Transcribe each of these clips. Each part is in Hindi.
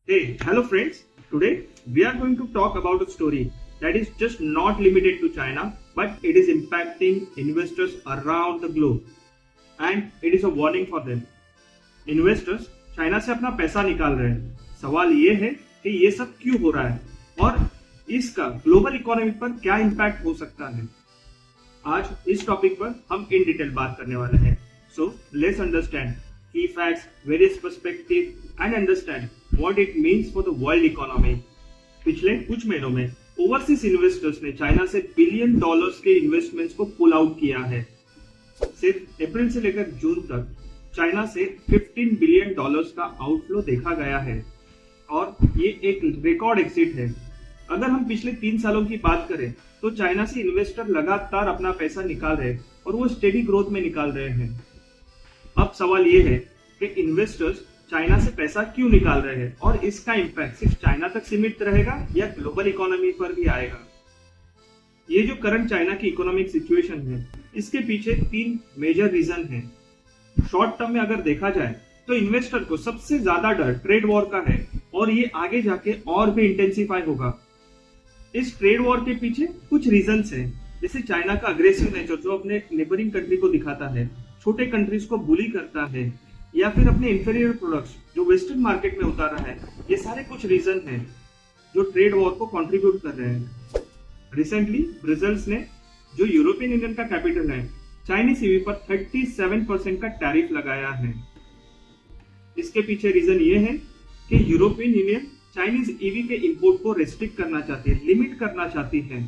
Hey, hello friends. Today we are going to talk about a story that is just not limited to China, but it is impacting investors around the globe. And it is a warning for them. Investors China से अपना पैसा निकाल रहे हैं. सवाल ये है कि ये सब क्यों हो रहा है और इसका ग्लोबल इकोनॉमी पर क्या इम्पैक्ट हो सकता है. आज इस टॉपिक पर हम इन डिटेल बात करने वाले हैं. So let's understand key facts, various perspectives, and understand what it means for the world economy. पिछले कुछ महीनों में ओवरसीज इन्वेस्टर्स ने चाइना से बिलियन डॉलर्स के इन्वेस्टमेंट्स को पुल आउट किया है. सिर्फ अप्रैल से लेकर जून तक चाइना से 15 बिलियन डॉलर्स का आउटफ्लो देखा गया है और ये एक रिकॉर्ड एग्जिट है. अगर हम पिछले 3 सालों की बात करें तो चाइना से इन्वेस्टर लगातार अपना पैसा निकाल रहे हैं और वो स्टेडी ग्रोथ में निकाल रहे हैं. अब सवाल ये है कि इन्वेस्टर्स चाइना से पैसा क्यों निकाल रहे हैं और इसका इम्पैक्ट सिर्फ चाइना तक सीमित रहेगा या ग्लोबल इकोनॉमी पर भी आएगा. ये जो करंट चाइना की इकोनॉमिक सिचुएशन है इसके पीछे 3 मेजर रीजन है. शॉर्ट टर्म में अगर देखा जाए तो इन्वेस्टर को सबसे ज्यादा डर ट्रेड वॉर का है और ये आगे जाके और भी इंटेंसिफाई होगा. इस ट्रेड वॉर के पीछे कुछ रीजंस हैं, जैसे चाइना का अग्रेसिव नेचर जो अपने नेबरिंग कंट्री को दिखाता है, छोटे कंट्रीज को बुली करता है, या फिर अपने इंफीरियर प्रोडक्ट्स जो वेस्टर्न मार्केट में उतार रहा है. ये सारे कुछ रीजन हैं जो ट्रेड वॉर को कंट्रीब्यूट कर रहे हैं. रिसेंटली ब्राजील ने जो यूरोपियन यूनियन का कैपिटल है चाइनीज ईवी पर 37% का टैरिफ लगाया है. इसके पीछे रीजन ये है कि यूरोपियन यूनियन चाइनीज ईवी के इंपोर्ट को रेस्ट्रिक्ट करना चाहती है, लिमिट करना चाहती है.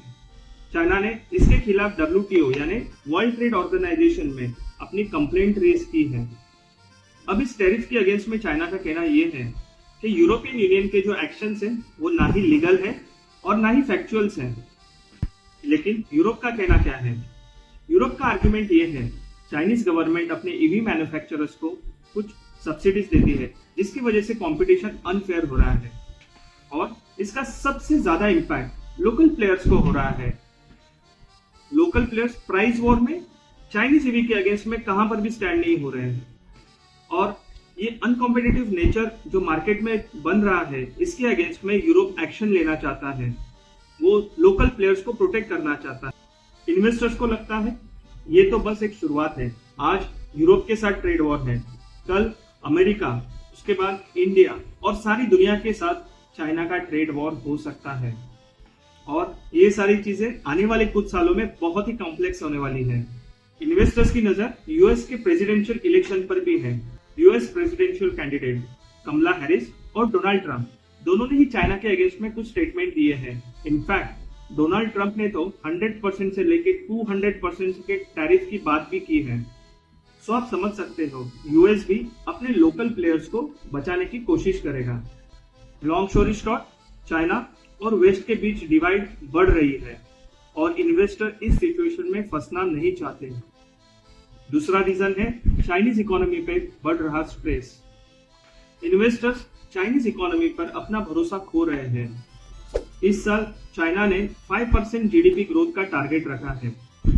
चाइना ने इसके खिलाफ WTO यानी वर्ल्ड ट्रेड ऑर्गेनाइजेशन में अपनी कंप्लेंट रेज की है. अब इस टैरिफ के अगेंस्ट में चाइना का कहना यह है कि यूरोपियन यूनियन के जो एक्शंस हैं वो ना ही लीगल है और ना ही फैक्चुअल्स हैं. लेकिन यूरोप का कहना क्या है? यूरोप का आर्गुमेंट ये है चाइनीज गवर्नमेंट अपने ईवी मैन्युफैक्चरर्स को कुछ सब्सिडीज देती है जिसकी वजह से कंपटीशन अनफेयर हो रहा है और इसका सबसे ज्यादा इम्पैक्ट लोकल प्लेयर्स को हो रहा है. लोकल प्लेयर्स प्राइस वॉर में चाइनीज ईवी के अगेंस्ट में कहां पर भी स्टैंड नहीं हो रहे हैं और ये अनकॉम्पिटिटिव नेचर जो मार्केट में बन रहा है इसके अगेंस्ट में यूरोप एक्शन लेना चाहता है. वो लोकल प्लेयर्स को प्रोटेक्ट करना चाहता है. इन्वेस्टर्स को लगता है ये तो बस एक शुरुआत है. आज यूरोप के साथ ट्रेड वॉर है, कल अमेरिका, उसके बाद इंडिया और सारी दुनिया के साथ चाइना का ट्रेड वॉर हो सकता है और ये सारी चीजें आने वाले कुछ सालों में बहुत ही कॉम्प्लेक्स होने वाली है. इन्वेस्टर्स की नजर यूएस के प्रेसिडेंशियल इलेक्शन पर भी है. यूएस प्रेसिडेंशियल कैंडिडेट कमला हैरिस और डोनाल्ड ट्रंप दोनों ने ही चाइना के अगेंस्ट में कुछ स्टेटमेंट दिए हैं. इनफैक्ट डोनाल्ड ट्रंप ने तो 100% से लेकर 200% के टैरिफ की बात भी की है. सो आप समझ सकते हो यूएस भी अपने लोकल प्लेयर्स को बचाने की कोशिश करेगा. लॉन्ग स्टोरी शॉर्ट, चाइना और वेस्ट के बीच डिवाइड बढ़ रही है और इन्वेस्टर इस सिचुएशन में फंसना नहीं चाहते. दूसरा रीजन है चाइनीज इकोनॉमी पे बढ़ रहा स्ट्रेस. इन्वेस्टर्स चाइनीज इकोनॉमी पर अपना भरोसा खो रहे हैं. इस साल चाइना ने 5% जीडीपी ग्रोथ का टारगेट रखा है.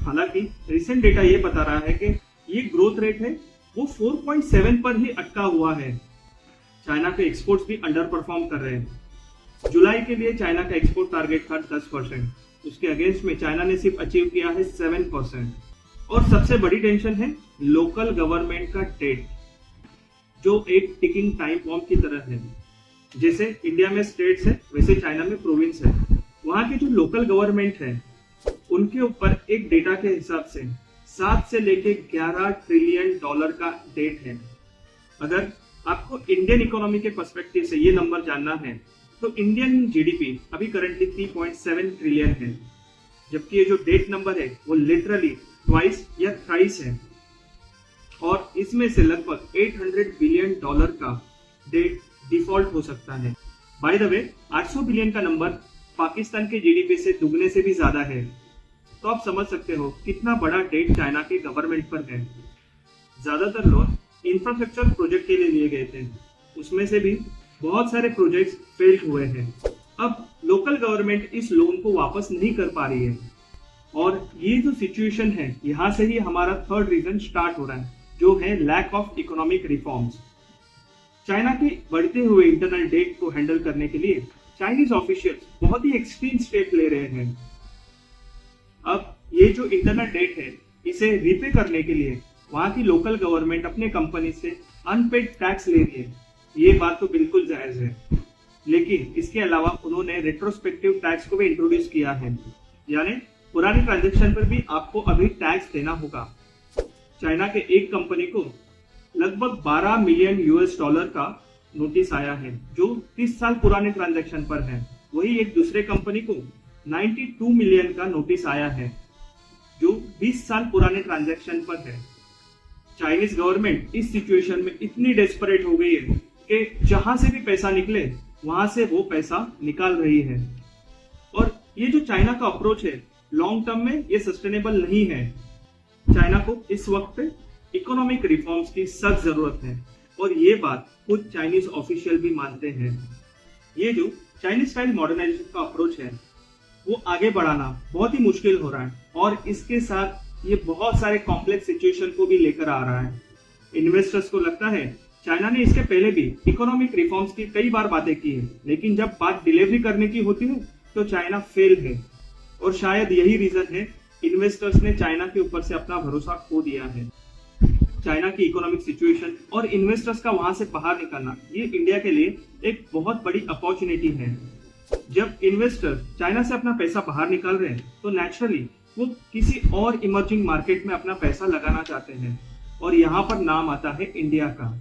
हालांकि रिसेंट डेटा ये बता रहा है कि ये ग्रोथ रेट है वो 4.7 पर ही अटका हुआ है. चाइना के एक्सपोर्ट्स भी अंडर परफॉर्म कर रहे हैं. जुलाई के लिए चाइना का एक्सपोर्ट टारगेट था 10%, उसके अगेंस्ट में चाइना ने सिर्फ अचीव किया है 7%. और सबसे बड़ी टेंशन है लोकल गवर्नमेंट का डेट जो एक टिकिंग टाइम बॉम्ब की तरह है. जैसे इंडिया में स्टेट्स है वैसे चाइना में प्रोविंस है. वहां की जो लोकल गवर्नमेंट है उनके ऊपर एक डेटा के हिसाब से 7 से लेके 11 ट्रिलियन डॉलर का डेट है. अगर आपको इंडियन इकोनॉमी के पर्सपेक्टिव से ये नंबर जानना है तो इंडियन जीडीपी अभी करंटली 3.7 ट्रिलियन है, जबकि ये जो डेट नंबर है वो लिटरली ट्वाइस या थ्राइस है और इसमें से लगभग 800 बिलियन डॉलर का डेट डिफॉल्ट हो सकता है. बाय द वे 800 बिलियन का नंबर पाकिस्तान के जीडीपी से दुगने से भी ज्यादा है. तो आप समझ सकते हो कितना बड़ा डेट चाइना के गवर्नमेंट पर है. ज्यादातर लोन इंफ्रास्ट्रक्चर प्रोजेक्ट के लिए लिए गए थे, उसमें से भी बहुत सारे प्रोजेक्ट्स फेल्ड हुए हैं. अब लोकल गवर्नमेंट इस लोन को वापस नहीं कर पा रही है और ये जो सिचुएशन है यहाँ से ही हमारा थर्ड रीजन स्टार्ट हो रहा है जो है lack of economic reforms. China के बढ़ते हुए इंटरनल डेट को हैंडल करने के लिए चाइनीज ऑफिशियल्स बहुत ही एक्सट्रीम स्टेप ले रहे हैं। अब ये जो इंटरनल डेट है, इसे रीपे करने के लिए वहां की लोकल गवर्नमेंट अपने कंपनी से अनपेड टैक्स ले रही है। ये बात तो बिल्कुल जायज है, लेकिन इसके अलावा उन्होंने रेट्रोस्पेक्टिव टैक्स को भी इंट्रोड्यूस किया है, यानी पुराने ट्रांजैक्शन पर भी आपको अभी टैक्स देना होगा। चाइना के एक कंपनी को लगभग 12 मिलियन यूएस डॉलर का नोटिस आया है, जो 30 साल पुराने ट्रांजैक्शन पर है। वही एक दूसरे कंपनी को 92 मिलियन का नोटिस आया है, जो 20 साल पुराने ट्रांजैक्शन पर है। चाइनीज गवर्नमेंट इस सिचुएशन में इतनी डेस्परेट हो गई है कि जहां से भी पैसा निकले वहां से वो पैसा निकाल रही है। और ये जो चाइना का अप्रोच है, लॉन्ग टर्म में ये सस्टेनेबल नहीं है। चाइना को इस वक्त पे इकोनॉमिक रिफॉर्म्स की सख्त जरूरत है, और ये बात खुद चाइनीज ऑफिशियल भी मानते हैं। ये जो चाइनीज स्टाइल मॉडर्नाइजेशन का अप्रोच है, वो आगे बढ़ाना बहुत ही मुश्किल हो रहा है, और इसके साथ ये बहुत सारे कॉम्प्लेक्स सिचुएशन को भी लेकर आ रहा है। इन्वेस्टर्स को लगता है चाइना ने इसके पहले भी इकोनॉमिक रिफॉर्म्स की कई बार बातें की है, लेकिन जब बात डिलीवरी करने की होती है तो चाइना फेल है। और शायद यही रीजन है इन्वेस्टर्स ने चाइना के ऊपर से अपना भरोसा खो दिया है। चाइना की इकोनॉमिक सिचुएशन और इन्वेस्टर्स का वहां से बाहर निकलना, ये इंडिया के लिए एक बहुत बड़ी अपॉर्चुनिटी है। जब इन्वेस्टर चाइना से अपना पैसा बाहर निकाल रहे हैं, तो नेचुरली वो किसी और इमर्जिंग मार्केट में अपना पैसा लगाना चाहते हैं, और यहाँ पर नाम आता है इंडिया का।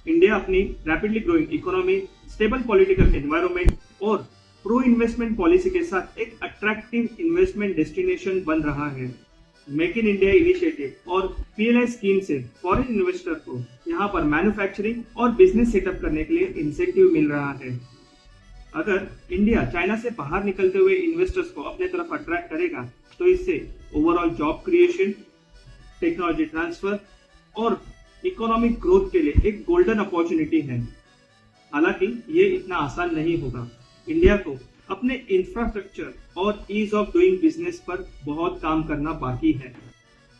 इंडिया अपनी rapidly growing economy, stable political environment और प्रो इन्वेस्टमेंट पॉलिसी के साथ एक अट्रैक्टिव इन्वेस्टमेंट डेस्टिनेशन बन रहा है। मेक इन इंडिया इनिशिएटिव और पीएलआई स्कीम से फॉरेन इन्वेस्टर को यहाँ पर मैन्युफैक्चरिंग और बिजनेस सेटअप करने के लिए इंसेंटिव मिल रहा है। अगर इंडिया चाइना से बाहर निकलते हुए इन्वेस्टर्स को अपने तरफ अट्रैक्ट करेगा, तो इससे overall job creation, technology transfer और इकोनॉमिक ग्रोथ के लिए एक गोल्डन अपॉर्चुनिटी है। हालांकि ये इतना आसान नहीं होगा। इंडिया को अपने इंफ्रास्ट्रक्चर और ईज ऑफ डूइंग बिजनेस पर बहुत काम करना बाकी है,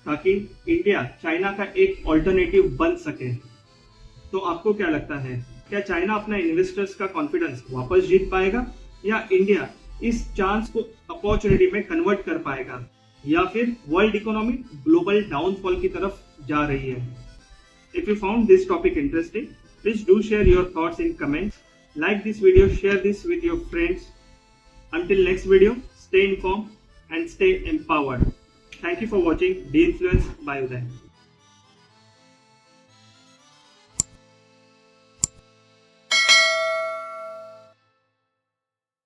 ताकि इंडिया चाइना का एक ऑल्टरनेटिव बन सके। तो आपको क्या लगता है, क्या चाइना अपना इन्वेस्टर्स का कॉन्फिडेंस वापस जीत पाएगा, या इंडिया इस चांस को अपॉर्चुनिटी में कन्वर्ट कर पाएगा, या फिर वर्ल्ड इकोनॉमी ग्लोबल डाउनफॉल की तरफ जा रही है? If you found this topic interesting, please do share your thoughts in comments. Like this video, share this with your friends. Until next video, stay informed and stay empowered. Thank you for watching The Influence by Uday.